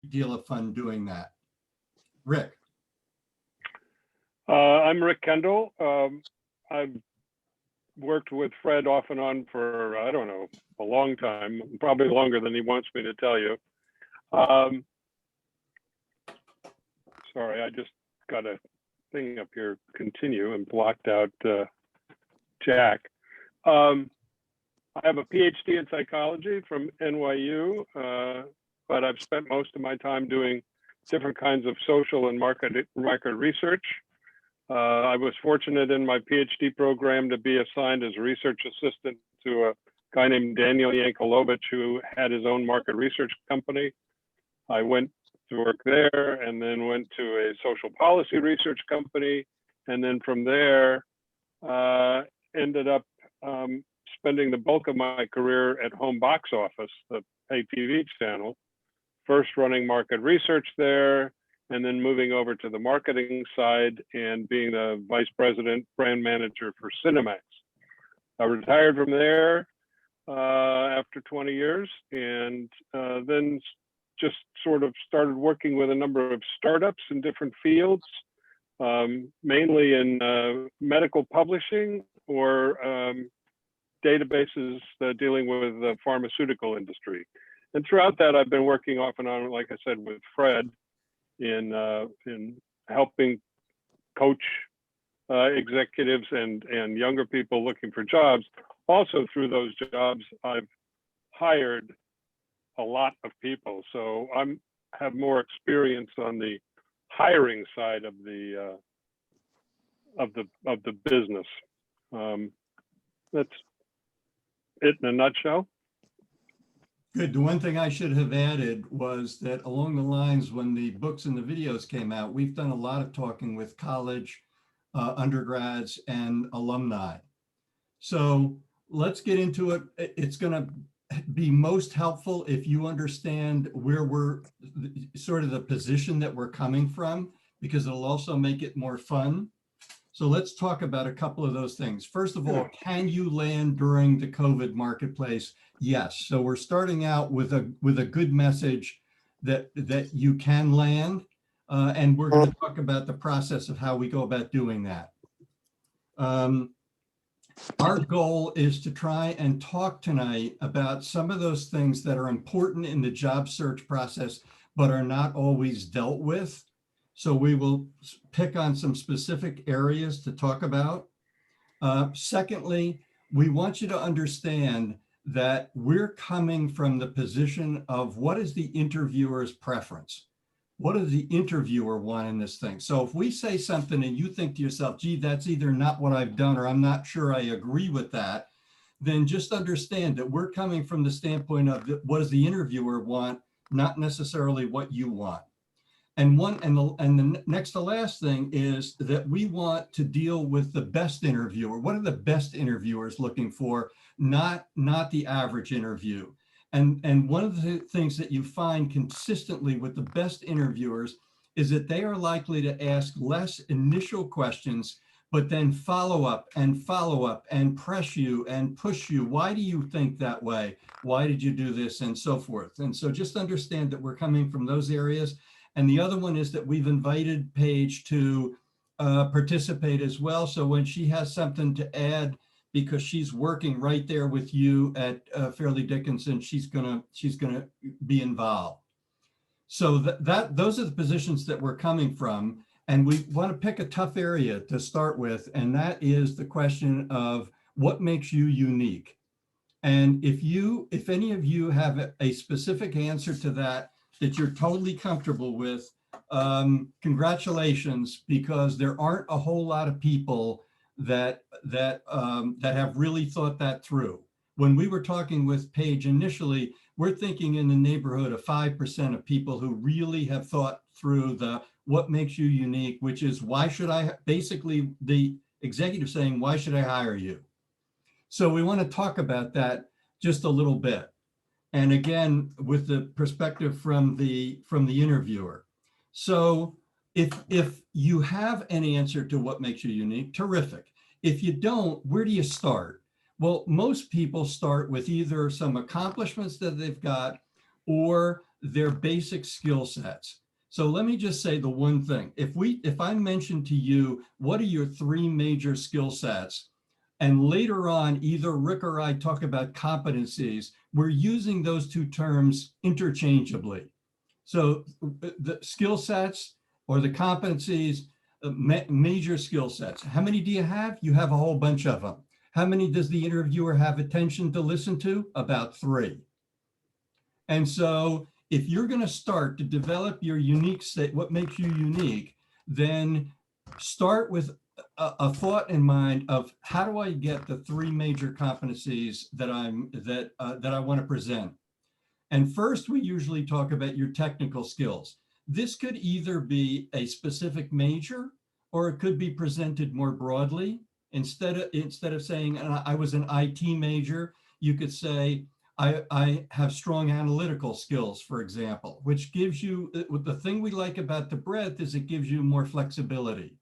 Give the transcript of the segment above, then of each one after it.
deal of fun doing that. Rick. I'm Rick Kendall. I've worked with Fred off and on for, I don't know, a long time, probably longer than he wants me to tell you. Sorry, I just got a thing up here, continue, and blocked out Jack. I have a PhD in psychology from NYU, but I've spent most of my time doing different kinds of social and market research. I was fortunate in my PhD program to be assigned as a research assistant to a guy named Daniel Yankelovich, who had his own market research company. I went to work there and then went to a social policy research company. And then from there, ended up spending the bulk of my career at Home Box Office, the pay TV channel, first running market research there, and then moving over to the marketing side and being the vice president brand manager for Cinemax. I retired from there after 20 years and then just sort of started working with a number of startups in different fields, mainly in medical publishing or databases dealing with the pharmaceutical industry. And throughout that, I've been working off and on, like I said, with Fred in helping coach executives and younger people looking for jobs. Also through those jobs, I've hired a lot of people. So I have more experience on the hiring side of the business. That's it in a nutshell. Good. The one thing I should have added was that along the lines when the books and the videos came out, we've done a lot of talking with college, undergrads, and alumni. So let's get into it. It's going to be most helpful if you understand where we're sort of the position that we're coming from, because it'll also make it more fun. So let's talk about a couple of those things. First of all, can you land during the COVID marketplace? Yes. So we're starting out with a good message that you can land, and we're going to talk about the process of how we go about doing that. Our goal is to try and talk tonight about some of those things that are important in the job search process, but are not always dealt with. So we will pick on some specific areas to talk about. Secondly, we want you to understand that we're coming from the position of what is the interviewer's preference? What does the interviewer want in this thing? So if we say something and you think to yourself, gee, that's either not what I've done or I'm not sure I agree with that, then just understand that we're coming from the standpoint of what does the interviewer want, not necessarily what you want. And the next to last thing is that we want to deal with the best interviewer. What are the best interviewers looking for? Not the average interview. And one of the things that you find consistently with the best interviewers is that they are likely to ask less initial questions, but then follow up and press you and push you. Why do you think that way? Why did you do this? And so forth. And so just understand that we're coming from those areas. And the other one is that we've invited Paige to participate as well. So when she has something to add, because she's working right there with you at Fairleigh Dickinson, she's gonna be involved. So those are the positions that we're coming from. And we want to pick a tough area to start with, and that is the question of what makes you unique. And if any of you have a specific answer to that you're totally comfortable with, congratulations, because there aren't a whole lot of people that have really thought that through. When we were talking with Paige initially, we're thinking in the neighborhood of 5% of people who really have thought through what makes you unique, which is why should I, basically the executive saying, why should I hire you? So we want to talk about that just a little bit. And again, with the perspective from the interviewer. So if you have an answer to what makes you unique, terrific. If you don't, where do you start? Well, most people start with either some accomplishments that they've got, or their basic skill sets. So let me just say the one thing. If I mention to you, what are your three major skill sets? And later on, either Rick or I talk about competencies, we're using those two terms interchangeably. So the skill sets or the competencies, major skill sets. How many do you have? You have a whole bunch of them. How many does the interviewer have attention to listen to? About 3. And so if you're going to start to develop your unique state, what makes you unique, then start with a thought in mind of how do I get the 3 major competencies that I want to present. And first, we usually talk about your technical skills. This could either be a specific major, or it could be presented more broadly. Instead of saying I was an IT major, you could say I have strong analytical skills, for example, which gives you, the thing we like about the breadth is it gives you more flexibility.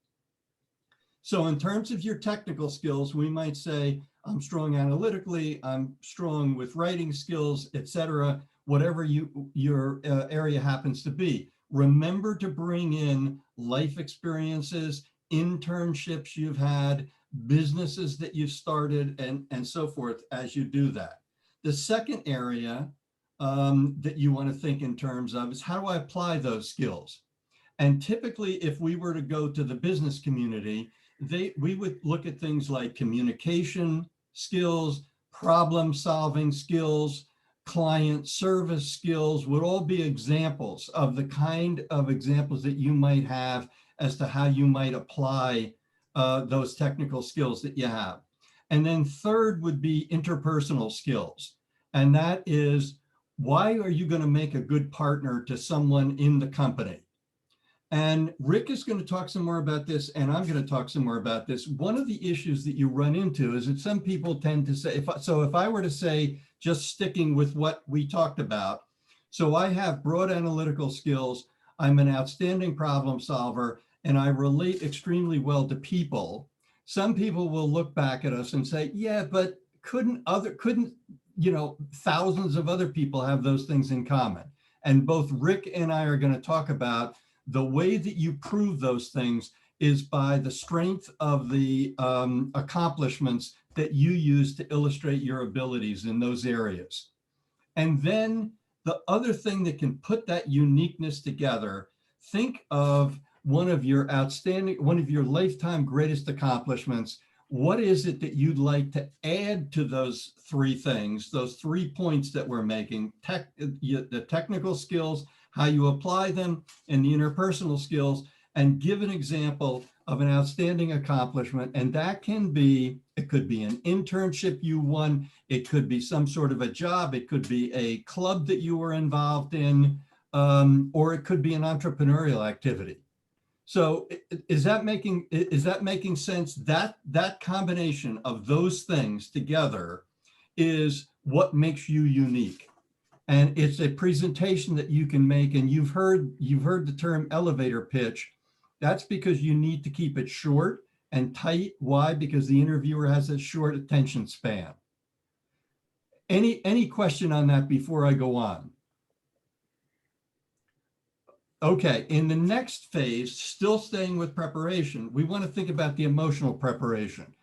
So in terms of your technical skills, we might say, I'm strong analytically, I'm strong with writing skills, etc., whatever your area happens to be. Remember to bring in life experiences, internships you've had, businesses that you've started, and so forth as you do that. The second area that you want to think in terms of is how do I apply those skills? And typically, if we were to go to the business community, we would look at things like communication skills, problem solving skills, client service skills would all be examples of the kind of examples that you might have as to how you might apply those technical skills that you have. And then third would be interpersonal skills. And that is, why are you going to make a good partner to someone in the company? And Rick is going to talk some more about this, and I'm going to talk some more about this. One of the issues that you run into is that some people tend to say, if I were to say, just sticking with what we talked about, so I have broad analytical skills, I'm an outstanding problem solver, and I relate extremely well to people. Some people will look back at us and say, yeah, but couldn't thousands of other people have those things in common? And both Rick and I are going to talk about the way that you prove those things is by the strength of the accomplishments that you use to illustrate your abilities in those areas. And then the other thing that can put that uniqueness together, think of one of your lifetime greatest accomplishments. What is it that you'd like to add to those 3 things, those 3 points that we're making, the technical skills, how you apply them, and the interpersonal skills, and give an example of an outstanding accomplishment. And that can be, it could be an internship you won, it could be some sort of a job, it could be a club that you were involved in, or it could be an entrepreneurial activity. So is that making sense? That combination of those things together is what makes you unique. And it's a presentation that you can make, and you've heard the term elevator pitch. That's because you need to keep it short and tight. Why? Because the interviewer has a short attention span. Any question on that before I go on? Okay, in the next phase, still staying with preparation, we want to think about the emotional preparation.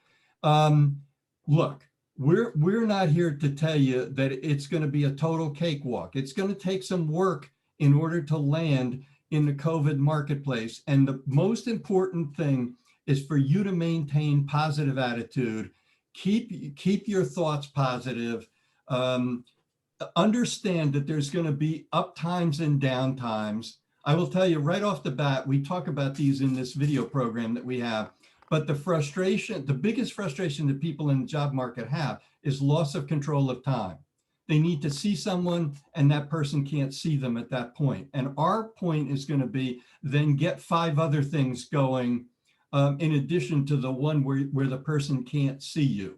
Look, we're not here to tell you that it's going to be a total cakewalk. It's going to take some work in order to land in the COVID marketplace. And the most important thing is for you to maintain positive attitude, keep your thoughts positive, understand that there's going to be up times and down times. I will tell you right off the bat, we talk about these in this video program that we have, but the biggest frustration that people in the job market have is loss of control of time. They need to see someone and that person can't see them at that point. And our point is going to be then get 5 other things going in addition to the one where the person can't see you.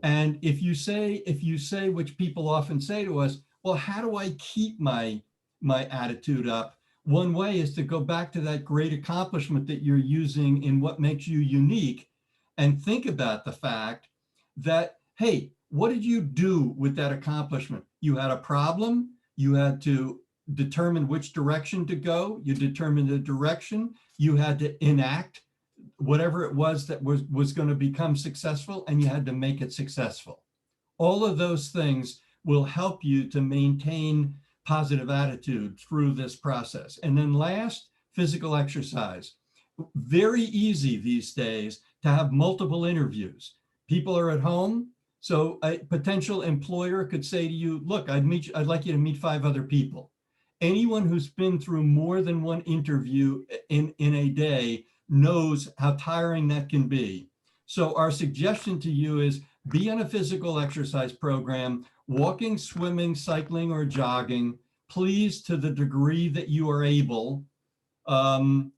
And if you say, which people often say to us, well, how do I keep my attitude up? One way is to go back to that great accomplishment that you're using in what makes you unique and think about the fact that, hey, what did you do with that accomplishment? You had a problem, you had to determine which direction to go. You determined the direction. You had to enact whatever it was that was going to become successful, and you had to make it successful. All of those things will help you to maintain positive attitude through this process. And then last, physical exercise. Very easy these days to have multiple interviews. People are at home, so a potential employer could say to you, look, I'd like you to meet 5 other people. Anyone who's been through more than one interview in a day knows how tiring that can be. So our suggestion to you is be on a physical exercise program, walking, swimming, cycling, or jogging, please, to the degree that you are able. And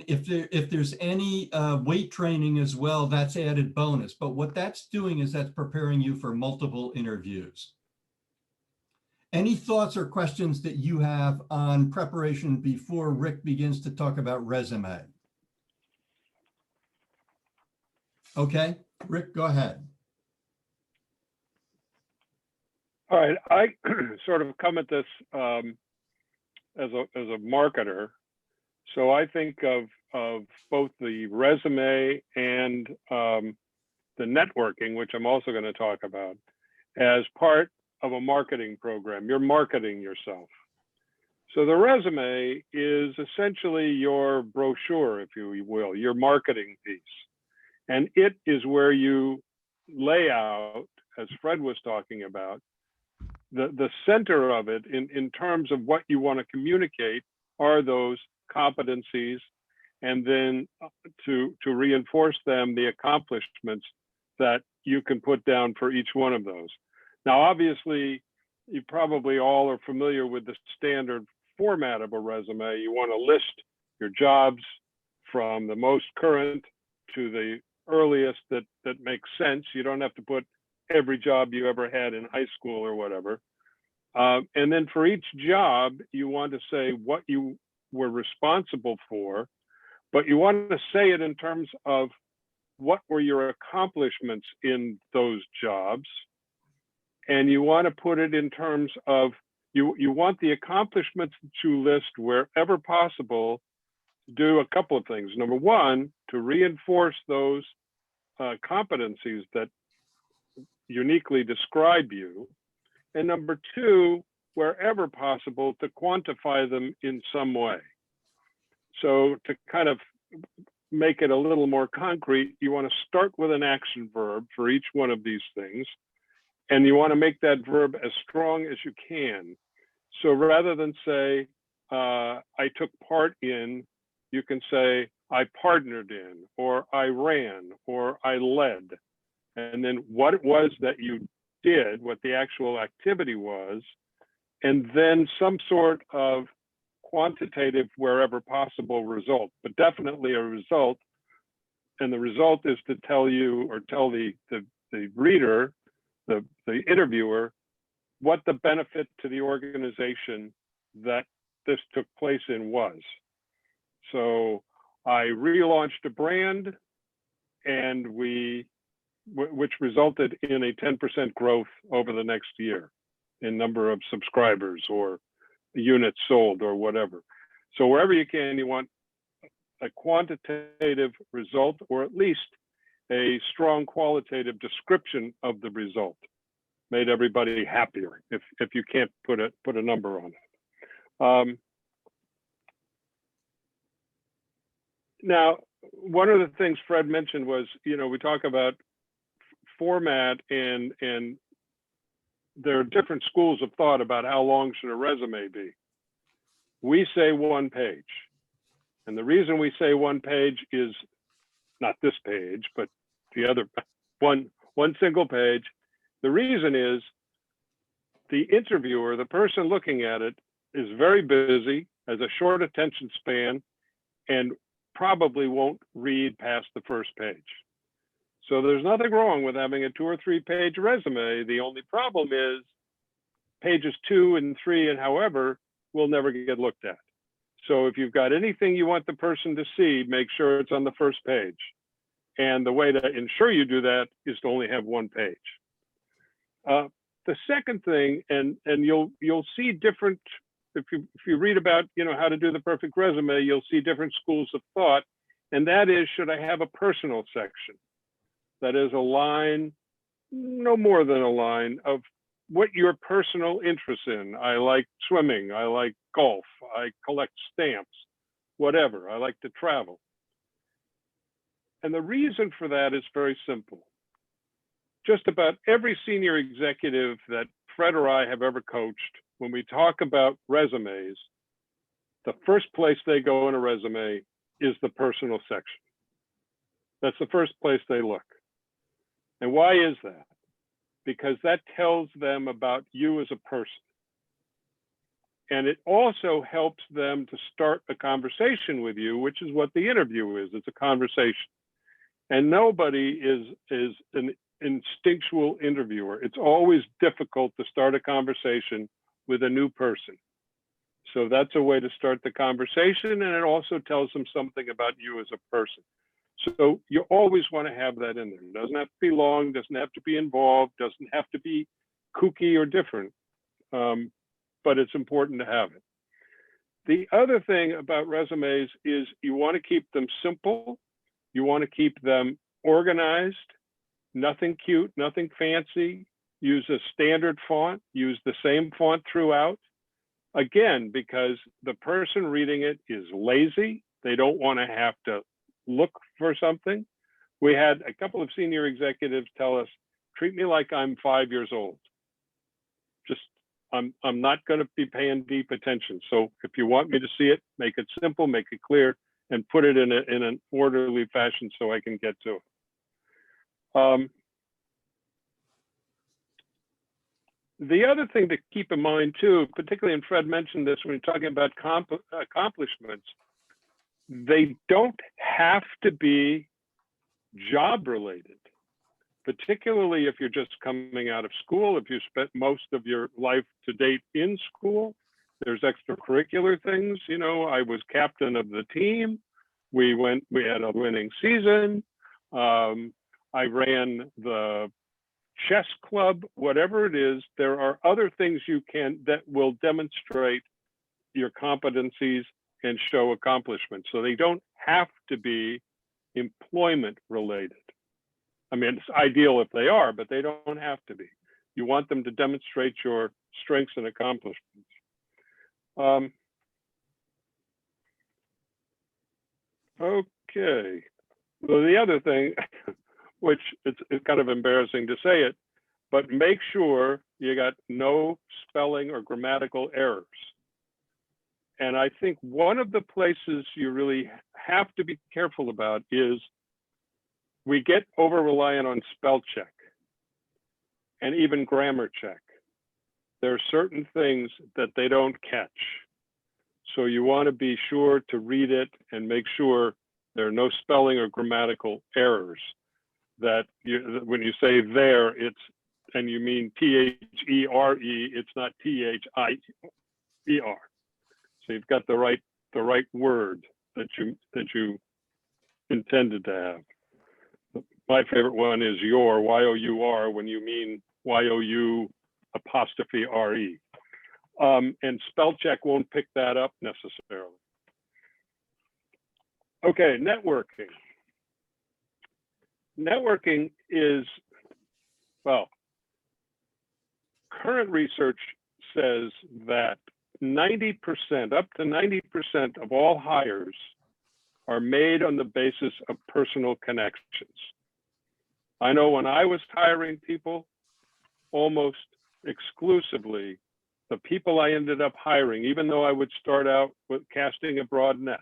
if there's any weight training as well, that's added bonus. But what that's doing is that's preparing you for multiple interviews. Any thoughts or questions that you have on preparation before Rick begins to talk about resume? Okay, Rick, go ahead. All right, I sort of come at this as a marketer. So I think of both the resume and the networking, which I'm also going to talk about, as part of a marketing program. You're marketing yourself. So the resume is essentially your brochure, if you will, your marketing piece. And it is where you lay out, as Fred was talking about, the center of it in terms of what you want to communicate are those competencies, and then to reinforce them, the accomplishments that you can put down for each one of those. Now, obviously, you probably all are familiar with the standard format of a resume. You want to list your jobs from the most current to the earliest that makes sense. You don't have to put every job you ever had in high school or whatever. And then for each job, you want to say what you were responsible for, but you want to say it in terms of what were your accomplishments in those jobs. And you want to put it in terms of, you want the accomplishments to list wherever possible, do a couple of things. Number one, to reinforce those competencies that uniquely describe you. And number two, wherever possible, to quantify them in some way. So to kind of make it a little more concrete, you want to start with an action verb for each one of these things. And you want to make that verb as strong as you can. So rather than say, I took part in, you can say, I partnered in, or I ran, or I led. And then what it was that you did, what the actual activity was, and then some sort of quantitative, wherever possible, result, but definitely a result. And the result is to tell you, or tell the reader, the interviewer, what the benefit to the organization that this took place in was. So I relaunched a brand, and which resulted in a 10% growth over the next year in number of subscribers or units sold or whatever. So wherever you can, you want a quantitative result, or at least a strong qualitative description of the result. Made everybody happier if you can't put a number on it. Now, one of the things Fred mentioned was, we talk about format, and there are different schools of thought about how long should a resume be. We say 1 page. And the reason we say 1 page is not this page, but the other one single page. The reason is the interviewer, the person looking at it, is very busy, has a short attention span, and probably won't read past the first page. So there's nothing wrong with having a 2 or 3 page resume. The only problem is pages 2 and 3 and however will never get looked at. So if you've got anything you want the person to see, make sure it's on the first page. And the way to ensure you do that is to only have 1 page. The second thing, and you'll see different, if you read about, you know, how to do the perfect resume, you'll see different schools of thought. And that is, should I have a personal section? That is a line, no more than a line, of what your personal interests in. I like swimming, I like golf, I collect stamps, whatever, I like to travel. And the reason for that is very simple. Just about every senior executive that Fred or I have ever coached, when we talk about resumes, the first place they go in a resume is the personal section. That's the first place they look. And why is that? Because that tells them about you as a person. And it also helps them to start a conversation with you, which is what the interview is. It's a conversation. And nobody is an instinctual interviewer. It's always difficult to start a conversation with a new person. So that's a way to start the conversation, and it also tells them something about you as a person. So you always want to have that in there. It doesn't have to be long, doesn't have to be involved, doesn't have to be kooky or different, but it's important to have it. The other thing about resumes is you want to keep them simple. You want to keep them organized, nothing cute, nothing fancy. Use a standard font, use the same font throughout. Again, because the person reading it is lazy. They don't want to have to look for something. We had a couple of senior executives tell us, treat me like I'm 5 years old. Just, I'm not going to be paying deep attention. So if you want me to see it, make it simple, make it clear, and put it in an orderly fashion so I can get to it. The other thing to keep in mind too, particularly, and Fred mentioned this when you're talking about accomplishments, they don't have to be job related, particularly if you're just coming out of school, if you spent most of your life to date in school. There's extracurricular things. You know, I was captain of the team. We had a winning season. I ran the chess club, whatever it is. There are other things you can that will demonstrate your competencies and show accomplishments. So they don't have to be employment related. I mean, it's ideal if they are, but they don't have to be. You want them to demonstrate your strengths and accomplishments. Okay. Well, the other thing, which it's kind of embarrassing to say it, but make sure you got no spelling or grammatical errors. And I think one of the places you really have to be careful about is we get over reliant on spell check and even grammar check. There are certain things that they don't catch. So you want to be sure to read it and make sure there are no spelling or grammatical errors. That when you say there, it's, and you mean T-H-E-R-E, it's not T-H-I-E-R. So you've got the right word that you intended to have. My favorite one is your, Y-O-U-R, when you mean Y-O-U''R-E. And spell check won't pick that up necessarily. Okay, networking. Networking is, well, current research says that 90%, up to 90% of all hires are made on the basis of personal connections. I know when I was hiring people, almost exclusively, the people I ended up hiring, even though I would start out with casting a broad net,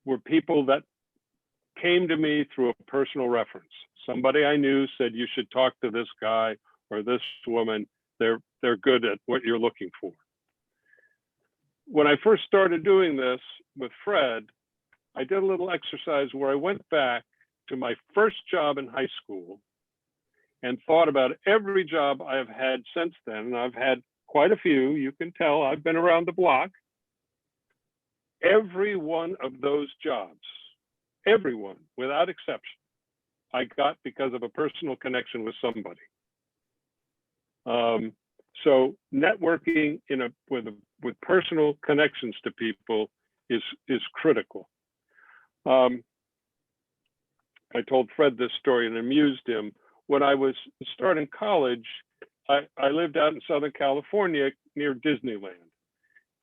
were people that came to me through a personal reference. Somebody I knew said, you should talk to this guy or this woman. They're good at what you're looking for. When I first started doing this with Fred, I did a little exercise where I went back to my first job in high school and thought about every job I've had since then. And I've had quite a few. You can tell I've been around the block. Every one of those jobs, everyone without exception, I got because of a personal connection with somebody. So networking with personal connections to people is critical. I told Fred this story and amused him. When I was starting college, I lived out in Southern California near Disneyland.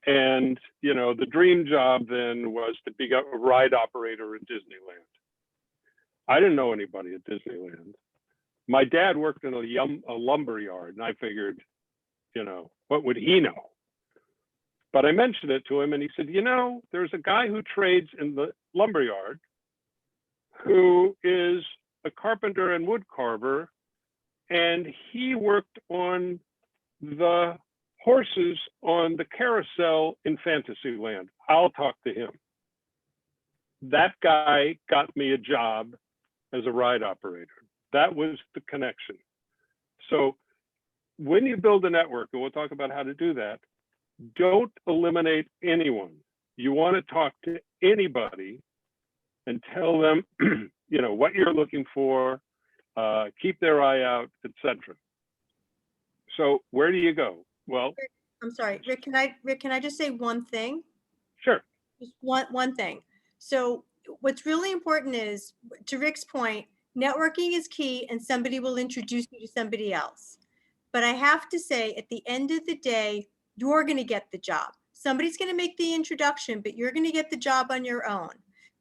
And, the dream job then was to be a ride operator in Disneyland. I didn't know anybody at Disneyland. My dad worked in a lumber yard, and I figured, what would he know? But I mentioned it to him, and he said, there's a guy who trades in the lumber yard who is a carpenter and wood carver, and he worked on the horses on the carousel in Fantasyland. I'll talk to him. That guy got me a job as a ride operator. That was the connection. So when you build a network, and we'll talk about how to do that, don't eliminate anyone. You want to talk to anybody and tell them, what you're looking for, keep their eye out, etc. So where do you go? Well, I'm sorry, Rick, can I just say one thing? Sure. Just one thing. So what's really important is, to Rick's point, networking is key, and somebody will introduce you to somebody else. But I have to say, at the end of the day, you're going to get the job. Somebody's going to make the introduction, but you're going to get the job on your own.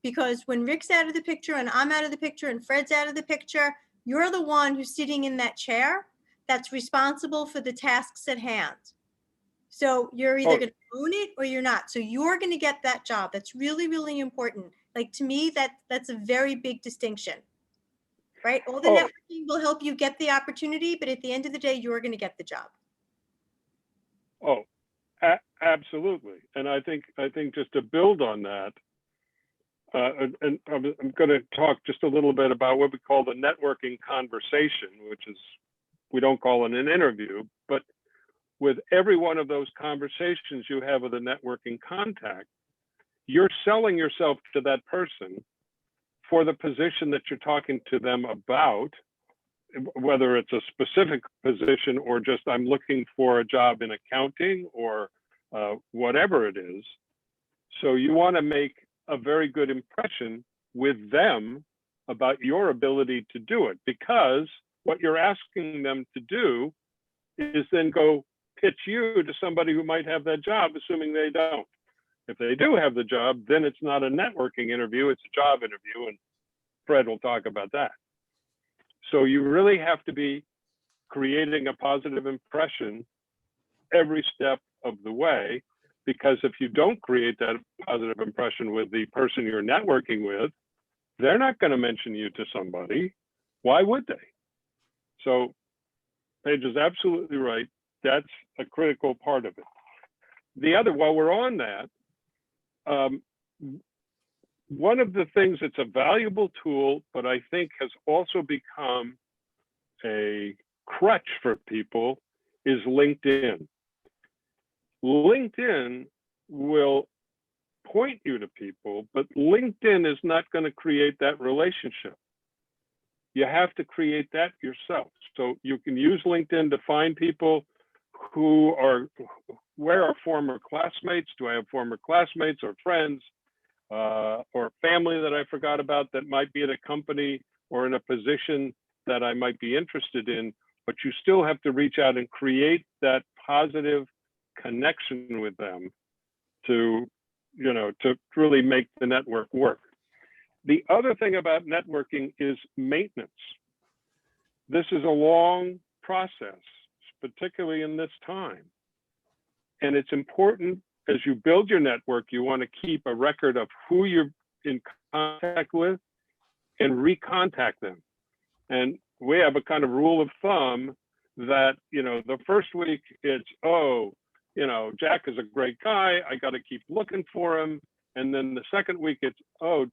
Because when Rick's out of the picture and I'm out of the picture and Fred's out of the picture, you're the one who's sitting in that chair that's responsible for the tasks at hand. So you're either going to own it or you're not. So you're going to get that job. That's really, really important. Like, to me, that's a very big distinction, right? All the networking will help you get the opportunity, but at the end of the day, you're going to get the job. Oh, absolutely. And I think just to build on that, and I'm going to talk just a little bit about what we call the networking conversation, which is, we don't call it an interview, but with every one of those conversations you have with a networking contact, you're selling yourself to that person for the position that you're talking to them about, whether it's a specific position or just I'm looking for a job in accounting or whatever it is. So you want to make a very good impression with them about your ability to do it, because what you're asking them to do is then go pitch you to somebody who might have that job, assuming they don't. If they do have the job, then it's not a networking interview, it's a job interview, and Fred will talk about that. So you really have to be creating a positive impression every step of the way, because if you don't create that positive impression with the person you're networking with, they're not going to mention you to somebody. Why would they? So Paige is absolutely right. That's a critical part of it. The other, while we're on that, one of the things that's a valuable tool, but I think has also become a crutch for people, is LinkedIn. LinkedIn will point you to people, but LinkedIn is not going to create that relationship. You have to create that yourself. So you can use LinkedIn to find people who are, where are former classmates? Do I have former classmates or friends or family that I forgot about that might be at a company or in a position that I might be interested in? But you still have to reach out and create that positive connection with them to, to really make the network work. The other thing about networking is maintenance. This is a long process, particularly in this time. And it's important, as you build your network, you want to keep a record of who you're in contact with and recontact them. And we have a kind of rule of thumb that, the first week it's, Jack is a great guy, I got to keep looking for him. And then the second week it's,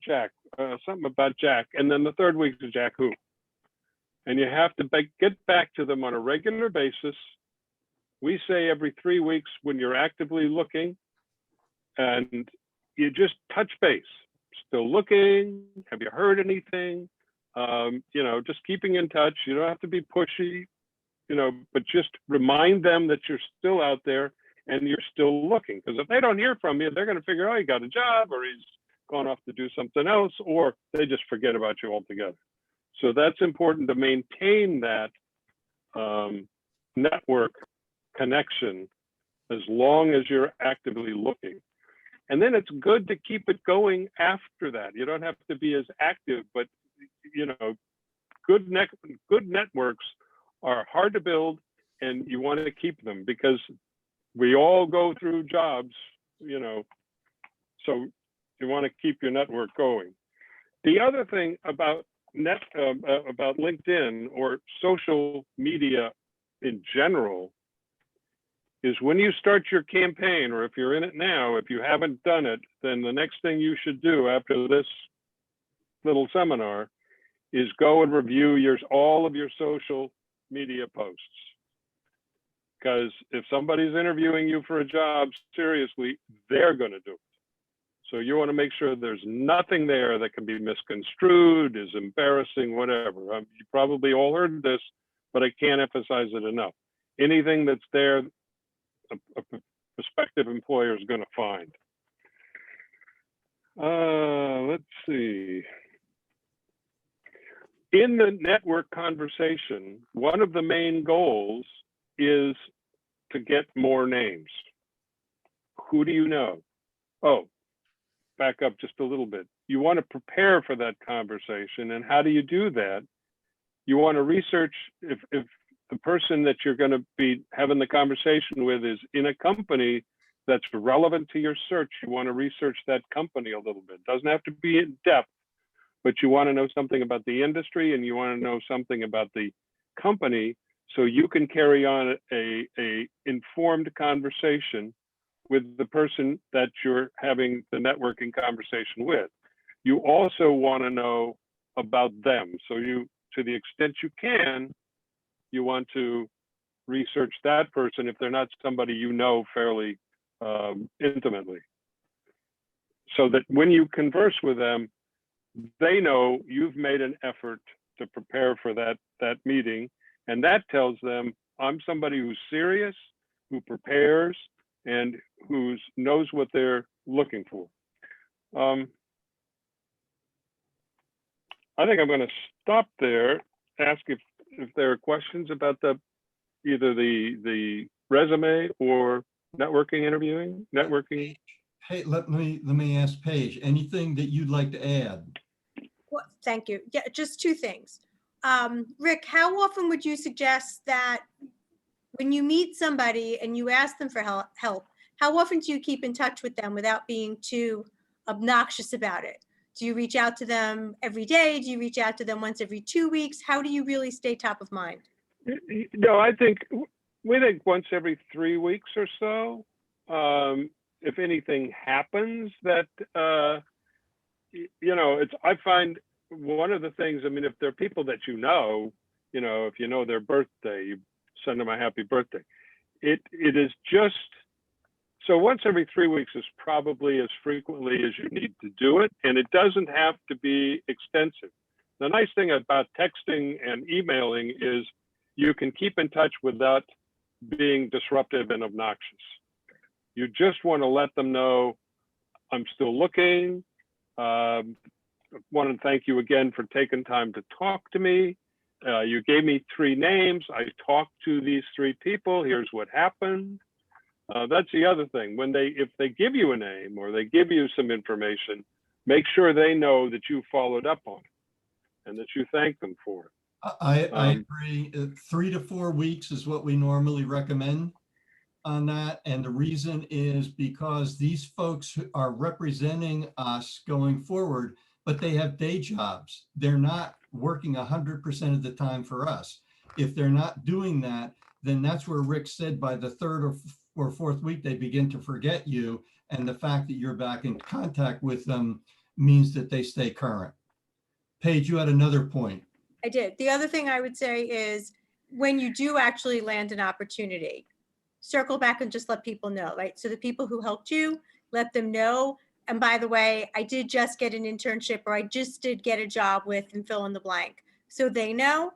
Jack, something about Jack. And then the third week is Jack who? And you have to get back to them on a regular basis. We say every 3 weeks when you're actively looking, and you just touch base. Still looking? Have you heard anything? Just keeping in touch. You don't have to be pushy. but just remind them that you're still out there and you're still looking. Because if they don't hear from you, they're going to figure, oh, he got a job, or he's gone off to do something else, or they just forget about you altogether. So that's important to maintain that network connection as long as you're actively looking. And then it's good to keep it going after that. You don't have to be as active, but good networks are hard to build, and you want to keep them because we all go through jobs, so you want to keep your network going. The other thing about about LinkedIn or social media in general is when you start your campaign, or if you're in it now, if you haven't done it, then the next thing you should do after this little seminar is go and review all of your social media posts. Because if somebody's interviewing you for a job, seriously, they're going to do it. So you want to make sure there's nothing there that can be misconstrued, is embarrassing, whatever. You probably all heard this, but I can't emphasize it enough. Anything that's there, a prospective employer is going to find. Let's see. In the network conversation, one of the main goals is to get more names. Who do you know? Oh, back up just a little bit. You want to prepare for that conversation. And how do you do that? You want to research if the person that you're going to be having the conversation with is in a company that's relevant to your search. You want to research that company a little bit. It doesn't have to be in depth, but you want to know something about the industry and you want to know something about the company so you can carry on a informed conversation with the person that you're having the networking conversation with. You also want to know about them. So you, to the extent you can, you want to research that person if they're not somebody you know fairly intimately. So that when you converse with them, they know you've made an effort to prepare for that meeting. And that tells them, I'm somebody who's serious, who prepares, and who knows what they're looking for. I think I'm going to stop there, ask if there are questions about either the resume or networking. Hey, let me ask Paige, anything that you'd like to add? Well, thank you. Yeah, just two things. Rick, how often would you suggest that when you meet somebody and you ask them for help, how often do you keep in touch with them without being too obnoxious about it? Do you reach out to them every day? Do you reach out to them once every 2 weeks? How do you really stay top of mind? No, we think once every 3 weeks or so. If anything happens that, I find one of the things, if there are people that if you know their birthday, you send them a happy birthday. It is just, so once every 3 weeks is probably as frequently as you need to do it. And it doesn't have to be extensive. The nice thing about texting and emailing is you can keep in touch without being disruptive and obnoxious. You just want to let them know, I'm still looking. Want to thank you again for taking time to talk to me. You gave me 3 names. I talked to these 3 people. Here's what happened. That's the other thing. If they give you a name or they give you some information, make sure they know that you followed up on it and that you thank them for it. I agree. 3 to 4 weeks is what we normally recommend on that. And the reason is because these folks are representing us going forward, but they have day jobs. They're not working 100% of the time for us. If they're not doing that, then that's where Rick said by the 3rd or 4th week, they begin to forget you. And the fact that you're back in contact with them means that they stay current. Paige, you had another point. I did. The other thing I would say is when you do actually land an opportunity, circle back and just let people know, right? So the people who helped you, let them know. And by the way, I did just get an internship, or I just did get a job with, and fill in the blank. So they know.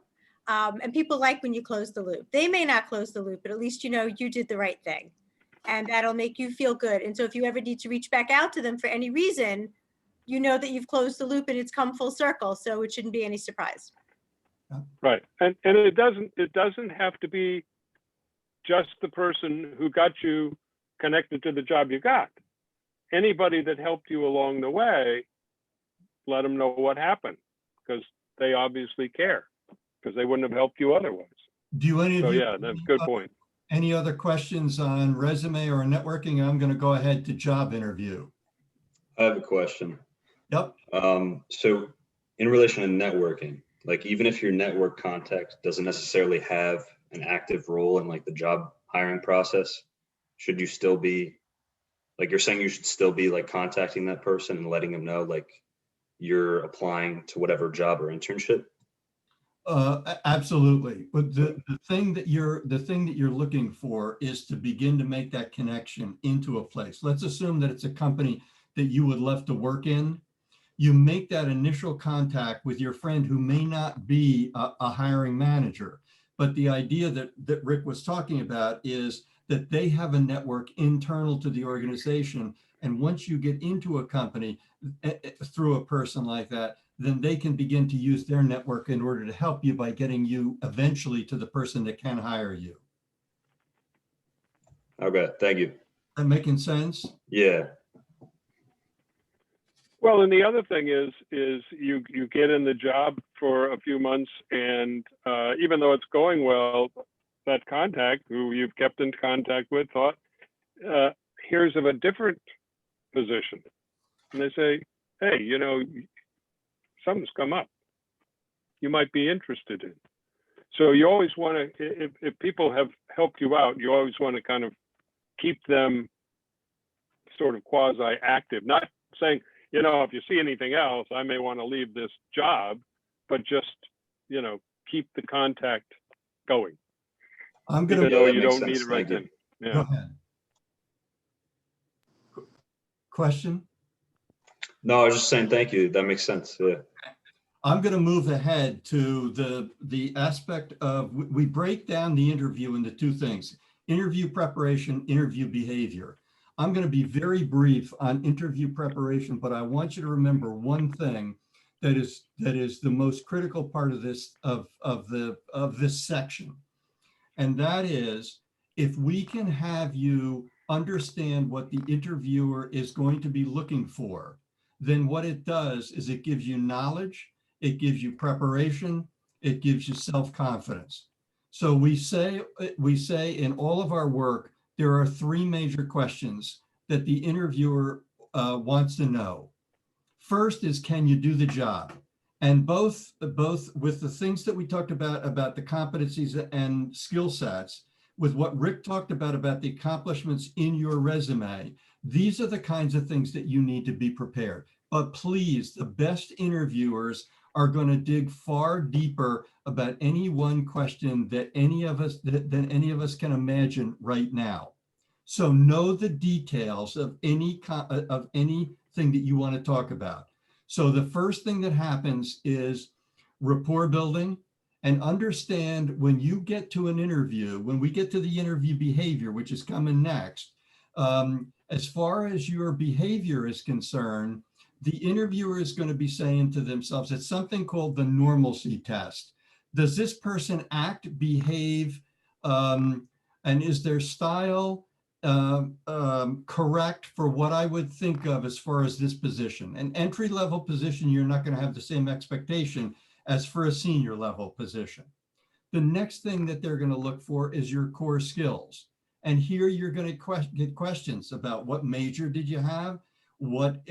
And people like when you close the loop. They may not close the loop, but at least you know you did the right thing. And that'll make you feel good. And so if you ever need to reach back out to them for any reason, you know that you've closed the loop and it's come full circle. So it shouldn't be any surprise. Right. And it doesn't have to be just the person who got you connected to the job you got. Anybody that helped you along the way, let them know what happened, because they obviously care, because they wouldn't have helped you otherwise. Do any of So you? yeah, that's a good point. Any other questions on resume or networking? I'm going to go ahead to job interview. I have a question. Yep. So in relation to networking, like even if your network contact doesn't necessarily have an active role in like the job hiring process, should you still be, like you're saying you should still be like contacting that person and letting them know like you're applying to whatever job or internship? Absolutely. But the thing that you're looking for is to begin to make that connection into a place. Let's assume that it's a company that you would love to work in. You make that initial contact with your friend who may not be a hiring manager. But the idea that Rick was talking about is that they have a network internal to the organization. And once you get into a company through a person like that, then they can begin to use their network in order to help you by getting you eventually to the person that can hire you. Okay, thank you. That making sense? Yeah. Well, and the other thing is you get in the job for a few months, and even though it's going well, that contact who you've kept in contact with thought, here's of a different position, and they say, hey, you know, something's come up you might be interested in. So you always want to, if people have helped you out, you always want to kind of keep them sort of quasi-active, not saying, you know, if you see anything else, I may want to leave this job, but just, you know, keep the contact going. I'm going Even to. though that you makes don't need sense. it right Thank you. then. Go Yeah. ahead. Question? No, I was just saying thank you. That makes sense. Yeah. I'm going to move ahead to the aspect of, we break down the interview into two things: interview preparation, interview behavior. I'm going to be very brief on interview preparation, but I want you to remember one thing that is the most critical part of this of this section, and that is, if we can have you understand what the interviewer is going to be looking for, then what it does is it gives you knowledge, it gives you preparation, it gives you self-confidence. So we say in all of our work, there are three major questions that the interviewer wants to know. First is, can you do the job? And both with the things that we talked about the competencies and skill sets, with what Rick talked about the accomplishments in your resume, these are the kinds of things that you need to be prepared. But please, the best interviewers are going to dig far deeper about any one question that any of us can imagine right now. So know the details of anything that you want to talk about. So the first thing that happens is rapport building, and understand when you get to an interview, when we get to the interview behavior, which is coming next, as far as your behavior is concerned, the interviewer is going to be saying to themselves, it's something called the normalcy test. Does this person act, behave, and is their style correct for what I would think of as far as this position? An entry-level position, you're not going to have the same expectation as for a senior level position. The next thing that they're going to look for is your core skills. And here you're going to get questions about what major did you have? What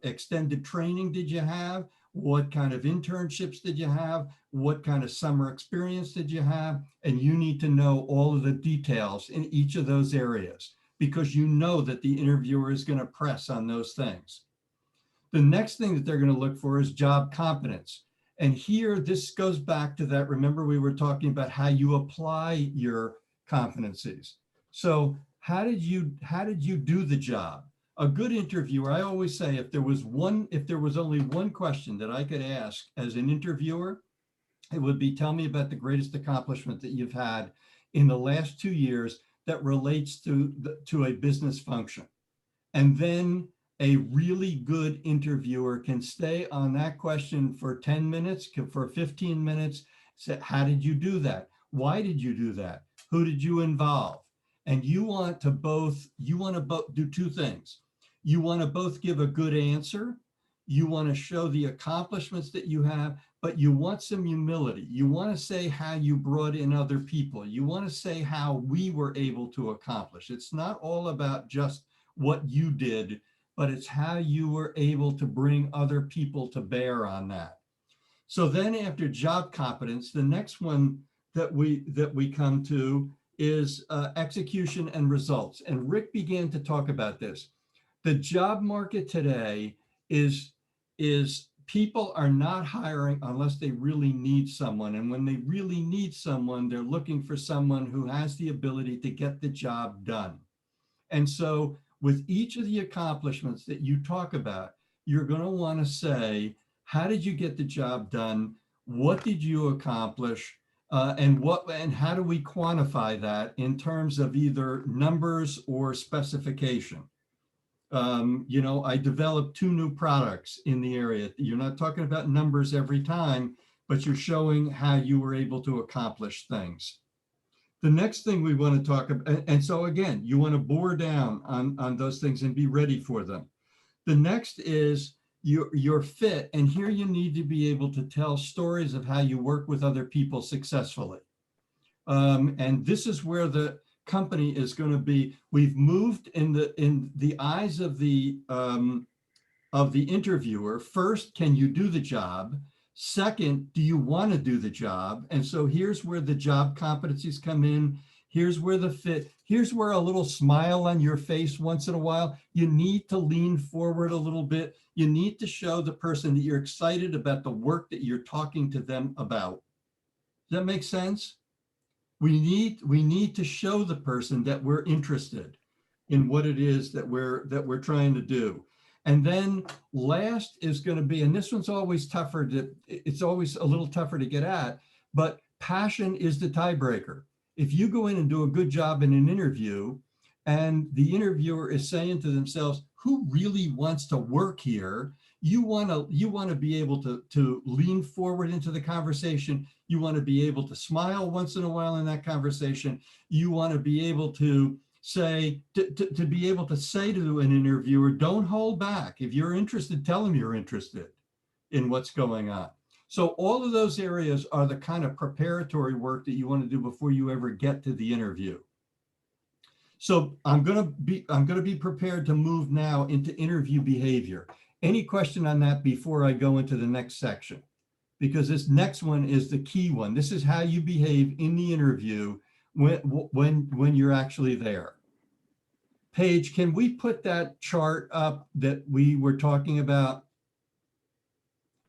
extended training did you have? What kind of internships did you have? What kind of summer experience did you have? And you need to know all of the details in each of those areas, because you know that the interviewer is going to press on those things. The next thing that they're going to look for is job competence. And here, this goes back to that, remember we were talking about how you apply your competencies. So how did you do the job? A good interviewer, I always say, if there was only one question that I could ask as an interviewer, it would be, tell me about the greatest accomplishment that you've had in the last 2 years that relates to a business function. And then a really good interviewer can stay on that question for 10 minutes, for 15 minutes. Say, how did you do that? Why did you do that? Who did you involve? And you want to both do two things. You want to both give a good answer. You want to show the accomplishments that you have, but you want some humility. You want to say how you brought in other people. You want to say how we were able to accomplish. It's not all about just what you did, but it's how you were able to bring other people to bear on that. So then after job competence, the next one that we come to is execution and results. And Rick began to talk about this. The job market today is people are not hiring unless they really need someone. And when they really need someone, they're looking for someone who has the ability to get the job done. And so with each of the accomplishments that you talk about, you're going to want to say, how did you get the job done? What did you accomplish? And how do we quantify that in terms of either numbers or specification? I developed 2 new products in the area. You're not talking about numbers every time, but you're showing how you were able to accomplish things. The next thing we want to talk about, and so again, you want to bore down on those things and be ready for them. The next is your fit, and here you need to be able to tell stories of how you work with other people successfully. And this is where the company is going to be. We've moved in the eyes of the interviewer. First, can you do the job? Second, do you want to do the job? And so here's where the job competencies come in. Here's where the fit, here's where a little smile on your face once in a while. You need to lean forward a little bit. You need to show the person that you're excited about the work that you're talking to them about. Does that make sense? We need to show the person that we're interested in what it is that we're trying to do. And then last is going to be, and this one's always tougher it's always a little tougher to get at, but passion is the tiebreaker. If you go in and do a good job in an interview and the interviewer is saying to themselves, who really wants to work here? You want to be able to lean forward into the conversation. You want to be able to smile once in a while in that conversation. You want to be able to say, to be able to say to an interviewer, don't hold back. If you're interested, tell them you're interested in what's going on. So all of those areas are the kind of preparatory work that you want to do before you ever get to the interview. So I'm going to be prepared to move now into interview behavior. Any question on that before I go into the next section? Because this next one is the key one. This is how you behave in the interview when you're actually there. Paige, can we put that chart up that we were talking about?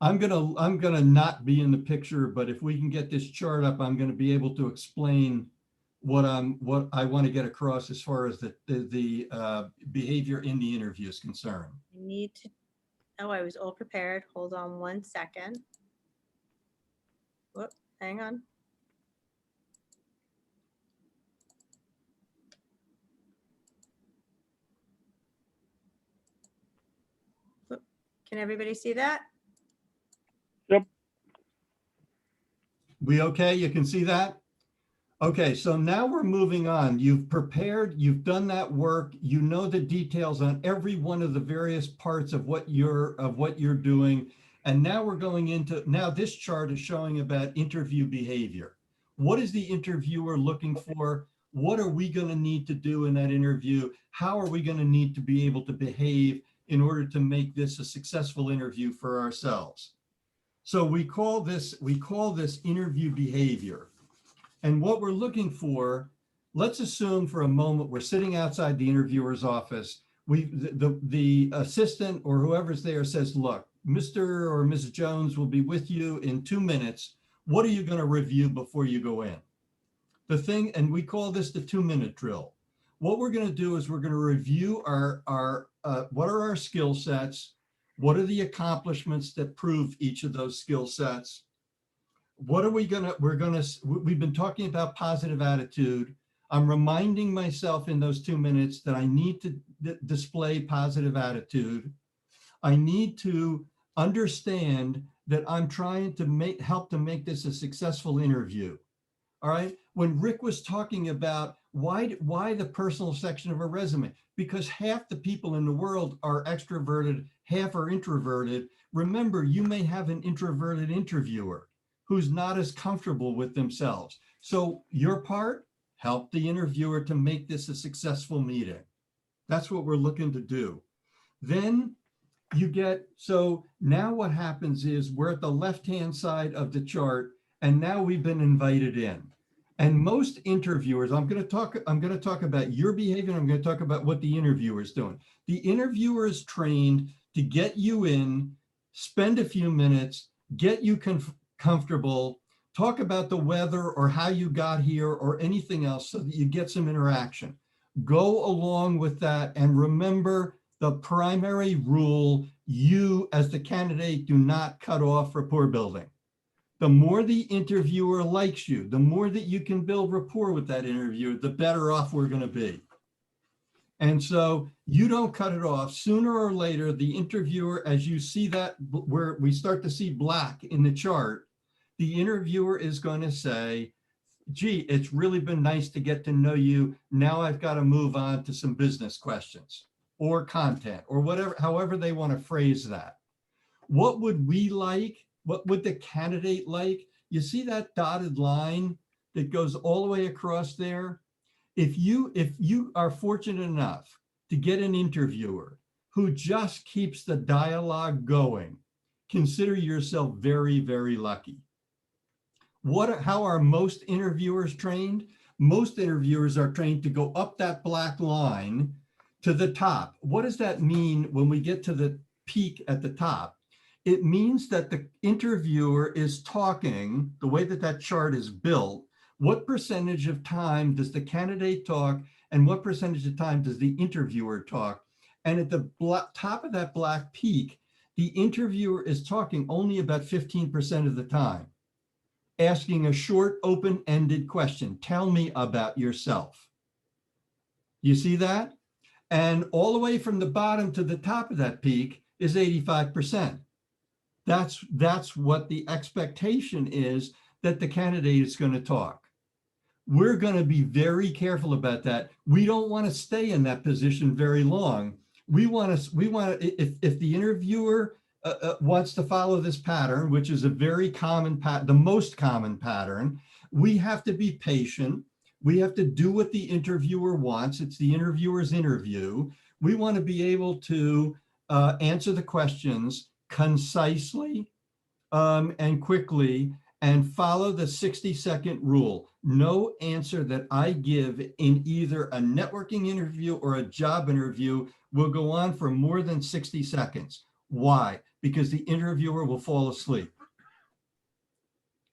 I'm gonna not be in the picture, but if we can get this chart up, I'm gonna be able to explain what I want to get across as far as the behavior in the interview is concerned. I need to, oh, I was all prepared. Hold on 1 second. Whoop, hang on. Whoop. Can everybody see that? Yep. We okay? You can see that? Okay, so now we're moving on. You've prepared, you've done that work. You know the details on every one of the various parts of what you're doing. And now we're going into, now this chart is showing about interview behavior. What is the interviewer looking for? What are we going to need to do in that interview? How are we going to need to be able to behave in order to make this a successful interview for ourselves? So we call this interview behavior. And what we're looking for, let's assume for a moment we're sitting outside the interviewer's office. The assistant or whoever's there says, look, Mr. or Mrs. Jones will be with you in 2 minutes. What are you going to review before you go in? The thing, and we call this the 2-minute drill. What we're going to do is we're going to review what are our skill sets? What are the accomplishments that prove each of those skill sets? what are we gonna, we've been talking about positive attitude. I'm reminding myself in those 2 minutes that I need to display positive attitude. I need to understand that I'm trying to help to make this a successful interview. All right. When Rick was talking about why the personal section of a resume, because half the people in the world are extroverted, half are introverted. Remember, you may have an introverted interviewer who's not as comfortable with themselves. So your part, help the interviewer to make this a successful meeting. That's what we're looking to do. Then you get, so now what happens is we're at the left-hand side of the chart, and now we've been invited in. And most interviewers, I'm going to talk about your behavior. I'm going to talk about what the interviewer is doing. The interviewer is trained to get you in, spend a few minutes, get you comfortable, talk about the weather or how you got here or anything else so that you get some interaction. Go along with that and remember the primary rule: you as the candidate do not cut off rapport building. The more the interviewer likes you, the more that you can build rapport with that interviewer, the better off we're going to be. And so you don't cut it off. Sooner or later, the interviewer, as you see that where we start to see black in the chart, the interviewer is going to say, gee, it's really been nice to get to know you. Now I've got to move on to some business questions or content or whatever, however they want to phrase that. What would we like? What would the candidate like? You see that dotted line that goes all the way across there? If you are fortunate enough to get an interviewer who just keeps the dialogue going, consider yourself very, very lucky. How are most interviewers trained? Most interviewers are trained to go up that black line to the top. What does that mean when we get to the peak at the top? It means that the interviewer is talking, the way that that chart is built, what percentage of time does the candidate talk and what percentage of time does the interviewer talk? And at the top of that black peak, the interviewer is talking only about 15% of the time, asking a short, open-ended question. Tell me about yourself. You see that? And all the way from the bottom to the top of that peak is 85%. That's what the expectation is, that the candidate is going to talk. We're going to be very careful about that. We don't want to stay in that position very long. We want to, if the interviewer wants to follow this pattern, which is a very common pattern, the most common pattern, we have to be patient. We have to do what the interviewer wants. It's the interviewer's interview. We want to be able to answer the questions concisely and quickly, and follow the 60-second rule. No answer that I give in either a networking interview or a job interview will go on for more than 60 seconds. Why? Because the interviewer will fall asleep.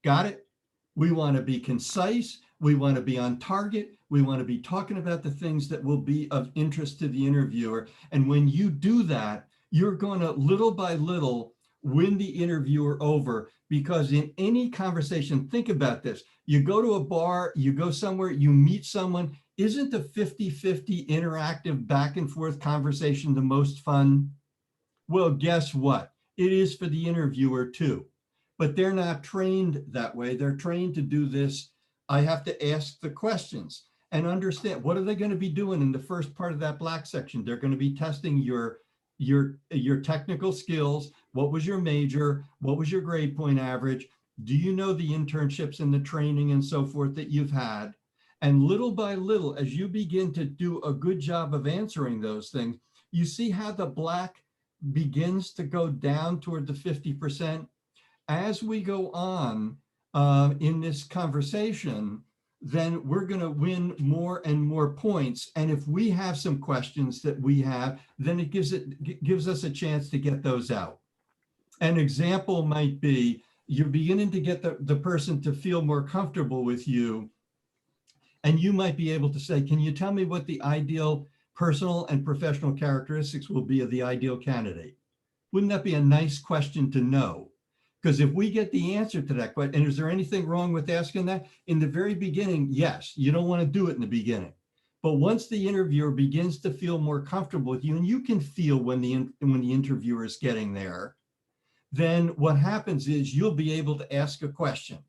Got it? We want to be concise. We want to be on target. We want to be talking about the things that will be of interest to the interviewer. And when you do that, you're going to little by little win the interviewer over, because in any conversation, think about this. You go to a bar, you go somewhere, you meet someone. Isn't the 50-50 interactive back and forth conversation the most fun? Well, guess what? It is for the interviewer too, but they're not trained that way. They're trained to do this. I have to ask the questions and understand, what are they going to be doing in the first part of that black section? They're going to be testing your technical skills. What was your major? What was your grade point average? Do you know the internships and the training and so forth that you've had? And little by little, as you begin to do a good job of answering those things, you see how the black begins to go down toward the 50%. As we go on in this conversation, then we're going to win more and more points. And if we have some questions that we have, then it gives us a chance to get those out. An example might be, you're beginning to get the person to feel more comfortable with you. And you might be able to say, can you tell me what the ideal personal and professional characteristics will be of the ideal candidate? Wouldn't that be a nice question to know? Because if we get the answer to that question, and is there anything wrong with asking that? In the very beginning, yes, you don't want to do it in the beginning. But once the interviewer begins to feel more comfortable with you, and you can feel when the interviewer is getting there, then what happens is you'll be able to ask a question.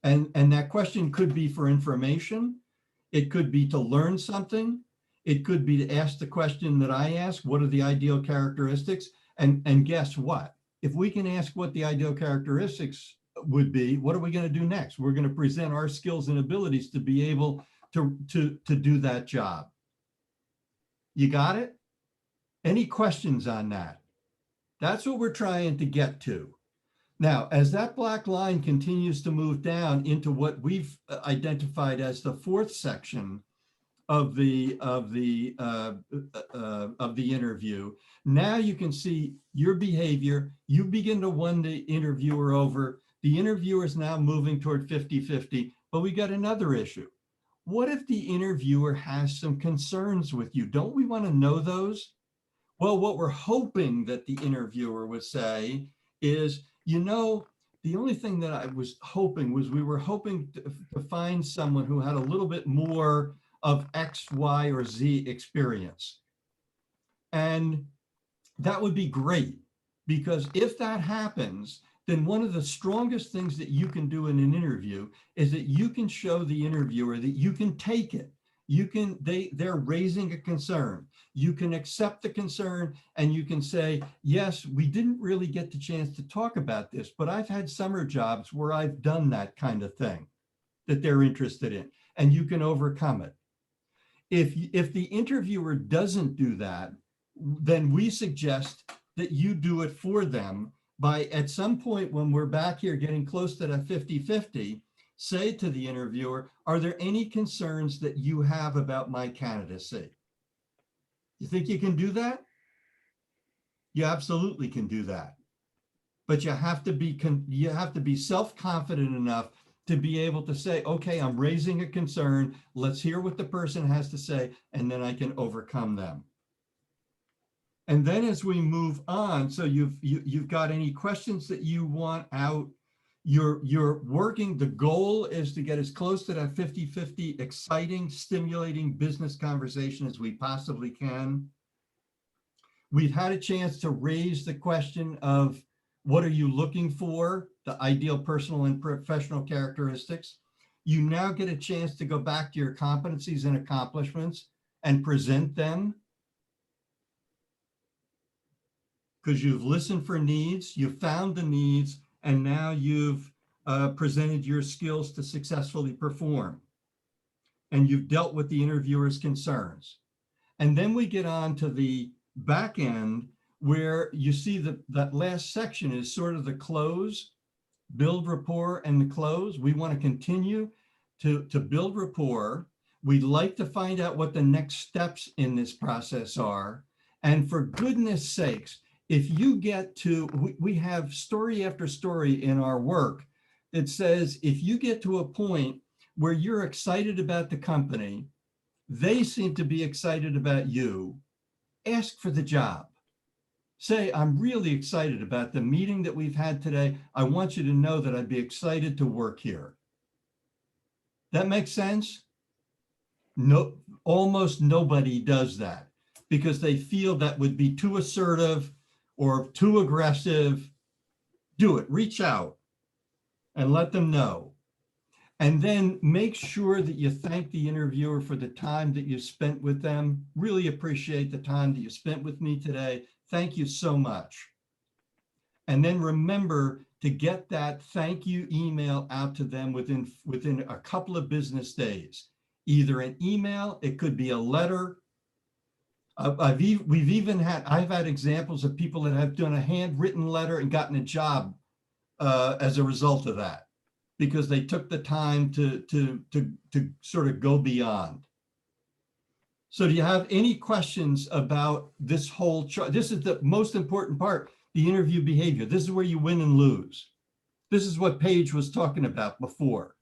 And that question could be for information. It could be to learn something. It could be to ask the question that I asked, what are the ideal characteristics? And guess what? If we can ask what the ideal characteristics would be, what are we going to do next? We're going to present our skills and abilities to be able to do that job. You got it? Any questions on that? That's what we're trying to get to. Now, as that black line continues to move down into what we've identified as the fourth section of the interview, now you can see your behavior. You begin to win the interviewer over. The interviewer is now moving toward 50-50, but we got another issue. What if the interviewer has some concerns with you? Don't we want to know those? Well, what we're hoping that the interviewer would say is, you know, the only thing that I was hoping was we were hoping to find someone who had a little bit more of X, Y, or Z experience. And that would be great, because if that happens, then one of the strongest things that you can do in an interview is that you can show the interviewer that you can take it. You can, they're raising a concern. You can accept the concern and you can say, yes, we didn't really get the chance to talk about this, but I've had summer jobs where I've done that kind of thing that they're interested in, and you can overcome it. If the interviewer doesn't do that, then we suggest that you do it for them by, at some point when we're back here getting close to that 50-50, say to the interviewer, are there any concerns that you have about my candidacy? You think you can do that? You absolutely can do that. But you have to be self-confident enough to be able to say, okay, I'm raising a concern. Let's hear what the person has to say, and then I can overcome them. And then as we move on, so you've got any questions that you want out, you're working, the goal is to get as close to that 50-50 exciting, stimulating business conversation as we possibly can. We've had a chance to raise the question of what are you looking for, the ideal personal and professional characteristics. You now get a chance to go back to your competencies and accomplishments and present them, because you've listened for needs, you've found the needs, and now you've presented your skills to successfully perform. And you've dealt with the interviewer's concerns. And then we get on to the back end where you see that last section is sort of the close, build rapport and the close. We want to continue to build rapport. We'd like to find out what the next steps in this process are. And for goodness sakes, if you get to, we have story after story in our work that says, if you get to a point where you're excited about the company, they seem to be excited about you, ask for the job. Say, I'm really excited about the meeting that we've had today. I want you to know that I'd be excited to work here. That makes sense? No, almost nobody does that because they feel that would be too assertive or too aggressive. Do it, reach out and let them know. And then make sure that you thank the interviewer for the time that you spent with them. Really appreciate the time that you spent with me today. Thank you so much. And then remember to get that thank you email out to them within a couple of business days. Either an email, it could be a letter. I've had examples of people that have done a handwritten letter and gotten a job as a result of that, because they took the time to sort of go beyond. So do you have any questions about this whole chart? This is the most important part, the interview behavior. This is where you win and lose. This is what Paige was talking about before.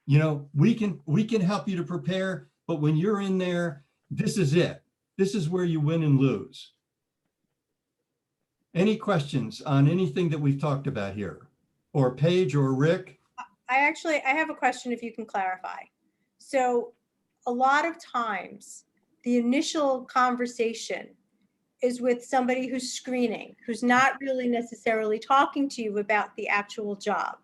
You know, we can help you to prepare, but when you're in there, this is it. This is where you win and lose. Any questions on anything that we've talked about here? Or Paige or Rick? I have a question if you can clarify. So a lot of times, the initial conversation is with somebody who's screening, who's not really necessarily talking to you about the actual job.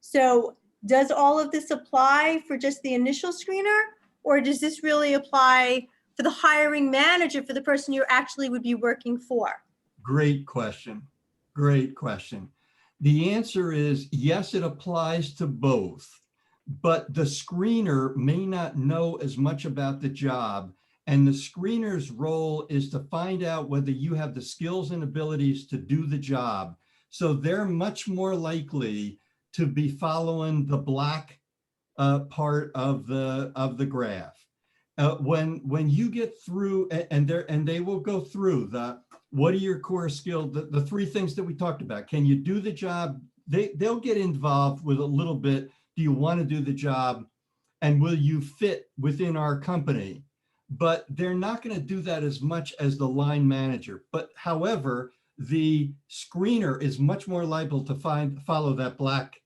So does all of this apply for just the initial screener? Or does this really apply for the hiring manager, for the person you actually would be working for? Great question. Great question. The answer is yes, it applies to both, but the screener may not know as much about the job. And the screener's role is to find out whether you have the skills and abilities to do the job. So they're much more likely to be following the black part of the graph. When you get through, and they will go through what are your core skills, the three things that we talked about. Can you do the job? They'll get involved with a little bit. Do you want to do the job? And will you fit within our company? But they're not going to do that as much as the line manager. But however, the screener is much more liable to follow that black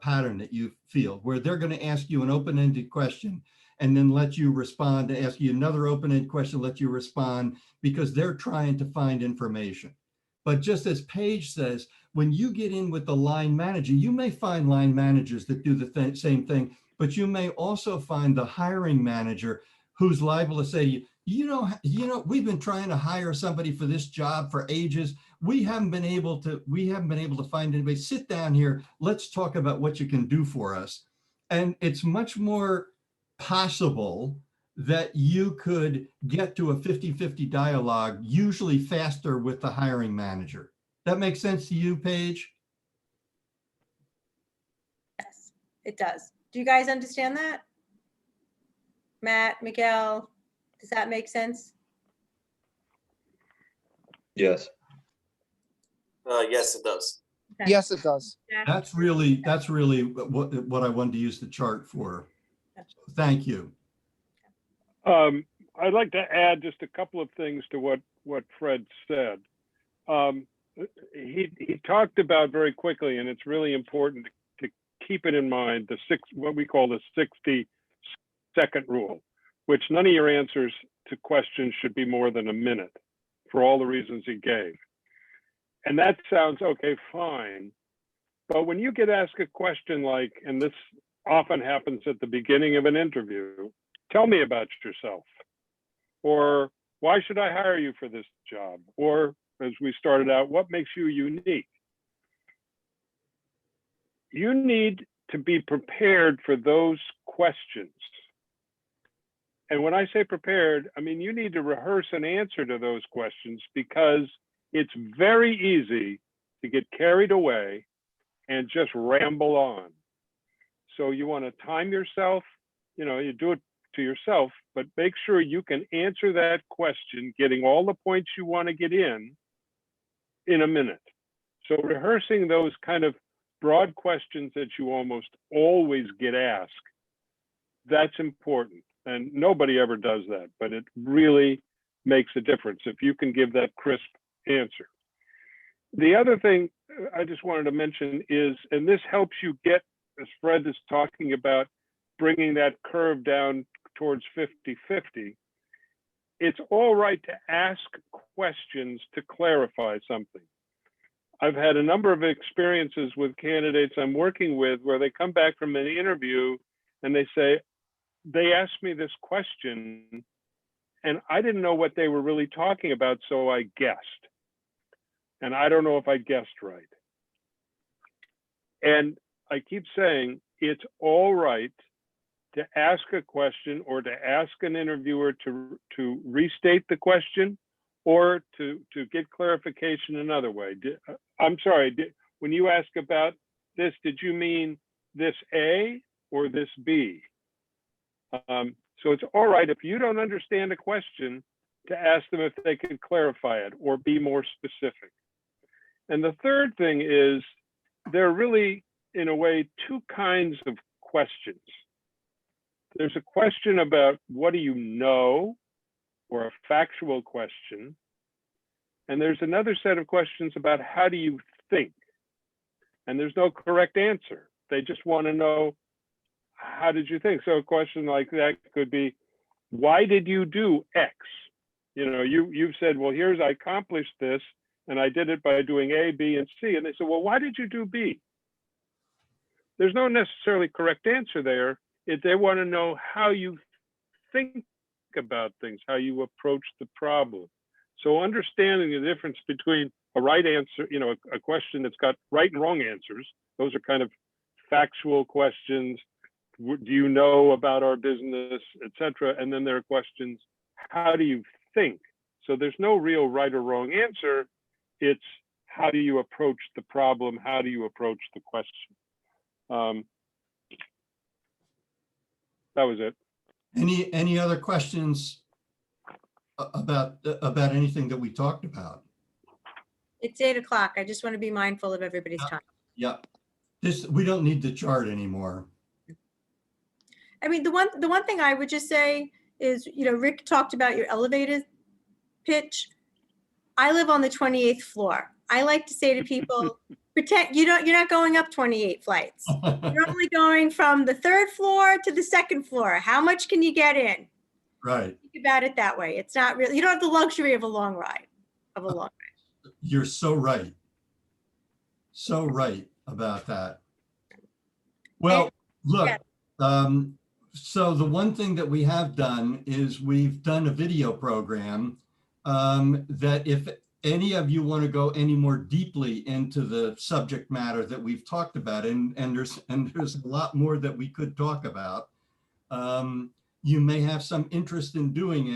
pattern that you feel, where they're going to ask you an open-ended question and then let you respond, to ask you another open-ended question, let you respond, because they're trying to find information. But just as Paige says, when you get in with the line manager, you may find line managers that do the same thing, but you may also find the hiring manager who's liable to say to you, you know, we've been trying to hire somebody for this job for ages. We haven't been able to find anybody. Sit down here. Let's talk about what you can do for us. And it's much more possible that you could get to a 50-50 dialogue, usually faster with the hiring manager. That makes sense to you, Paige? Yes, it does. Do you guys understand that? Matt, Miguel, does that make sense? Yes. Yes, it does. Okay. Yes, it does. Jack? That's really what I wanted to use the chart for. Thank you. I'd like to add just a couple of things to what Fred said. He talked about very quickly, and it's really important to keep it in mind, what we call the 60-second rule, which none of your answers to questions should be more than a minute for all the reasons he gave. And that sounds okay, fine. But when you get asked a question like, and this often happens at the beginning of an interview, tell me about yourself. Or why should I hire you for this job? Or as we started out, what makes you unique? You need to be prepared for those questions. And when I say prepared, I mean, you need to rehearse an answer to those questions, because it's very easy to get carried away and just ramble on. So you want to time yourself, you do it to yourself, but make sure you can answer that question, getting all the points you want to get in a minute. So rehearsing those kind of broad questions that you almost always get asked, that's important. And nobody ever does that, but it really makes a difference if you can give that crisp answer. The other thing I just wanted to mention is, and this helps you get, as Fred is talking about, bringing that curve down towards 50-50, it's all right to ask questions to clarify something. I've had a number of experiences with candidates I'm working with where they come back from an interview and they say, they asked me this question and I didn't know what they were really talking about, so I guessed. And I don't know if I guessed right. And I keep saying, it's all right to ask a question or to ask an interviewer to restate the question or to get clarification another way. I'm sorry, when you ask about this, did you mean this A or this B? So it's all right if you don't understand a question to ask them if they can clarify it or be more specific. And the third thing is, there are really, in a way, two kinds of questions. There's a question about what do you know, or a factual question. And there's another set of questions about how do you think? And there's no correct answer. They just want to know, how did you think? So a question like that could be, why did you do X? You know, you've said, well, I accomplished this, and I did it by doing A, B, and C. And they said, well, why did you do B? There's no necessarily correct answer there. They want to know how you think about things, how you approach the problem. So understanding the difference between a right answer, you know, a question that's got right and wrong answers. Those are kind of factual questions. Do you know about our business, etc.? And then there are questions, how do you think? So there's no real right or wrong answer. It's how do you approach the problem? How do you approach the question? That was it. Any other questions about anything that we talked about? It's 8 o'clock. I just want to be mindful of everybody's time. Yeah, we don't need the chart anymore. I mean, the one thing I would just say is, you know, Rick talked about your elevated pitch. I live on the 28th floor. I like to say to people, pretend you're not going up 28 flights. You're only going from the 3rd floor to the 2nd floor. How much can you get in? Right. Think about it that way. It's not really, you don't have the luxury of a long ride, You're so right. So right about that. Well, look, so the one thing that we have done is we've done a video program that if any of you want to go any more deeply into the subject matter that we've talked about, and there's a lot more that we could talk about, you may have some interest in doing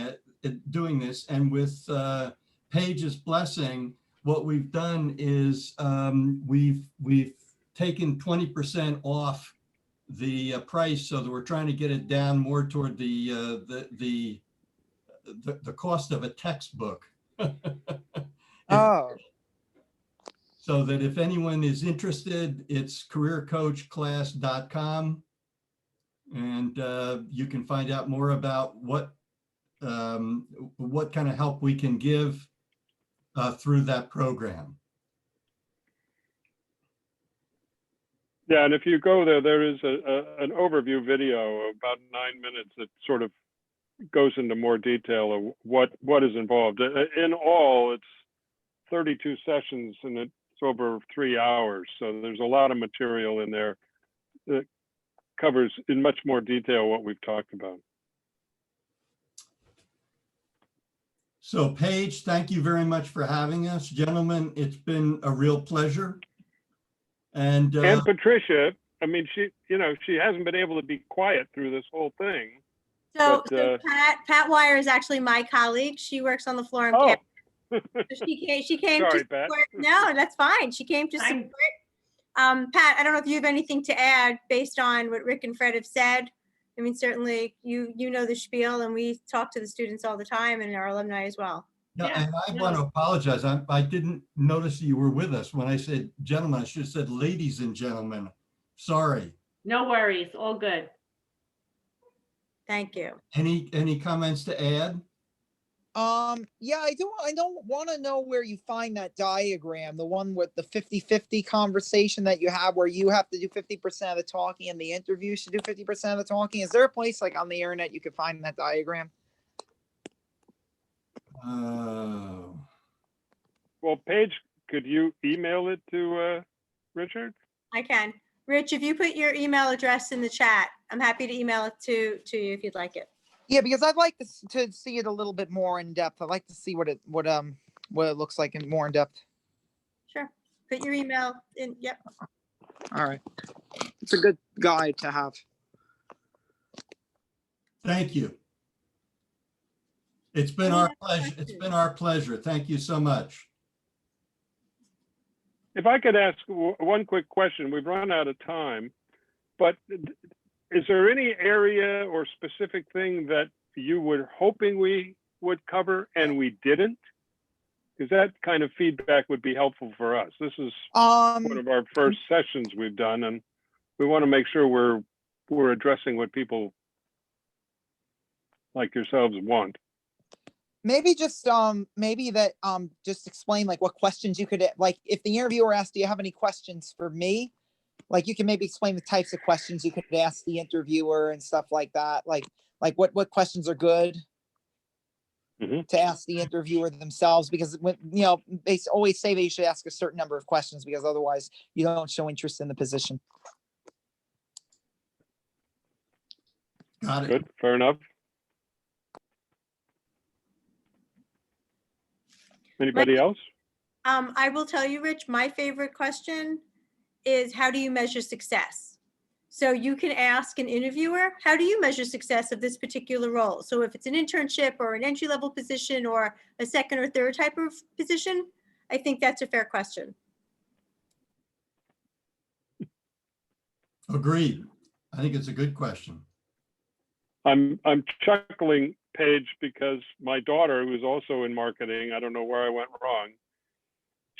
this. And with Paige's blessing, what we've done is we've taken 20% off the price, so that we're trying to get it down more toward the cost of a textbook. Oh, So that if anyone is interested, it's careercoachclass.com, and you can find out more about what kind of help we can give through that program. Yeah, and if you go there, there is an overview video about 9 minutes that sort of goes into more detail of what is involved. In all, it's 32 sessions and it's over 3 hours. So there's a lot of material in there that covers in much more detail what we've talked about. So Paige, thank you very much for having us. Gentlemen, it's been a real pleasure. And Patricia, I mean, she hasn't been able to be quiet through this whole thing. So, But, Pat Wire is actually my colleague. She works on the floor. Oh, So she came Sorry, to Pat. support. No, that's fine. She came to support. Pat, I don't know if you have anything to add based on what Rick and Fred have said. I mean, certainly you know the spiel, and we talk to the students all the time and our alumni as well. no, and I want to apologize. I didn't notice you were with us. When I said gentlemen, I should have said ladies and gentlemen. Sorry. No worries, all good. Thank you. Any comments to add? yeah, I don't want to know where you find that diagram, the one with the 50-50 conversation that you have where you have to do 50% of the talking and the interview should do 50% of the talking. Is there a place like on the internet you could find that diagram? Well, Paige, could you email it to Richard? I can. Rich, if you put your email address in the chat, I'm happy to email it to you if you'd like it. Yeah, because I'd like to see it a little bit more in depth. I'd like to see what it looks like in more in depth. Sure. Put your email in. Yep. All right. It's a good guide to have. Thank you. It's been our pleasure. It's been our pleasure. Thank you so much. If I could ask one quick question, we've run out of time, but is there any area or specific thing that you were hoping we would cover and we didn't? Because that kind of feedback would be helpful for us. This is one of our first sessions we've done, and we want to make sure we're addressing what people like yourselves want. maybe just just explain like what questions you could, like if the interviewer asked, do you have any questions for me? Like you can maybe explain the types of questions you could ask the interviewer and stuff like that. Like what questions are good Mhm. to ask the interviewer themselves, because when, they always say they should ask a certain number of questions because otherwise you don't show interest in the position. Got it. Good, fair enough. Anybody else? I will tell you, Rich, my favorite question is how do you measure success? So you can ask an interviewer, how do you measure success of this particular role? So if it's an internship or an entry-level position or a second or third type of position, I think that's a fair question. Agreed. I think it's a good question. I'm chuckling, Paige, because my daughter, who is also in marketing, I don't know where I went wrong.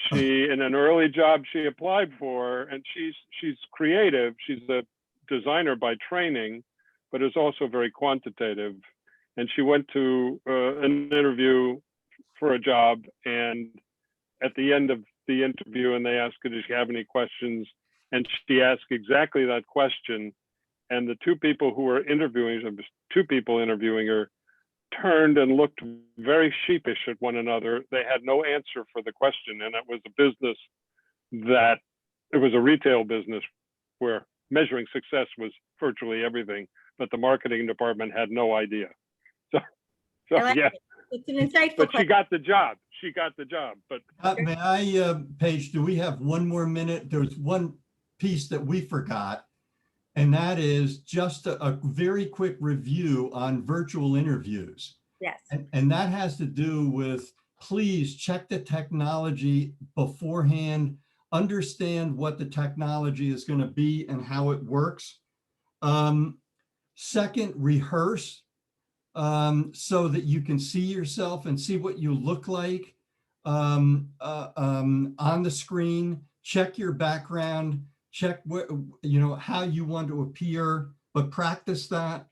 She, in an early job she applied for, and she's creative. She's a designer by training, but is also very quantitative. And she went to an interview for a job, and at the end of the interview, and they asked her, did she have any questions? And she asked exactly that question. And the two people who were interviewing, there was two people interviewing her, turned and looked very sheepish at one another. They had no answer for the question. And it was a business that, it was a retail business where measuring success was virtually everything, but the marketing department had no idea. So I like yeah, it. It's an insightful but she question. got the job. She got the job, but May I, Paige, do we have one more minute? There's one piece that we forgot, and that is just a very quick review on virtual interviews. Yes. And that has to do with, please check the technology beforehand, understand what the technology is going to be and how it works. Second, rehearse so that you can see yourself and see what you look like on the screen. Check your background, check what, how you want to appear, but practice that.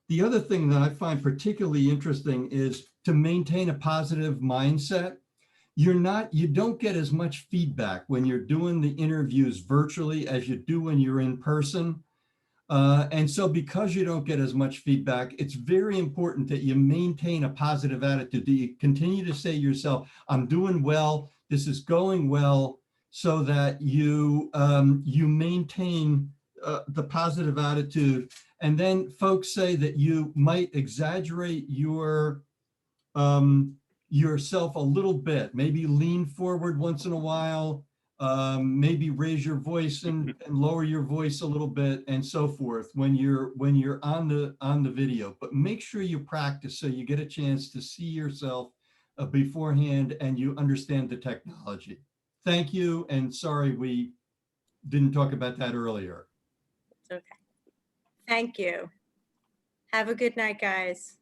The other thing that I find particularly interesting is to maintain a positive mindset. You don't get as much feedback when you're doing the interviews virtually as you do when you're in person. And so because you don't get as much feedback, it's very important that you maintain a positive attitude, that you continue to say to yourself, I'm doing well, this is going well, so that you maintain the positive attitude. And then folks say that you might exaggerate yourself a little bit, maybe lean forward once in a while, maybe raise your voice and lower your voice a little bit, and so forth when you're on the video. But make sure you practice so you get a chance to see yourself beforehand and you understand the technology. Thank you, and sorry we didn't talk about that earlier. It's okay. Thank you. Have a good night, guys.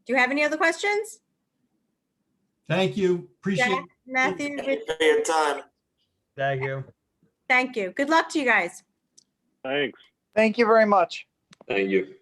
Do you have any other questions? Thank you. Appreciate Jack, it. Matthew, Rich? For your time. Thank you. Thank you. Good luck to you guys. thanks. Thank you very much. Thank you.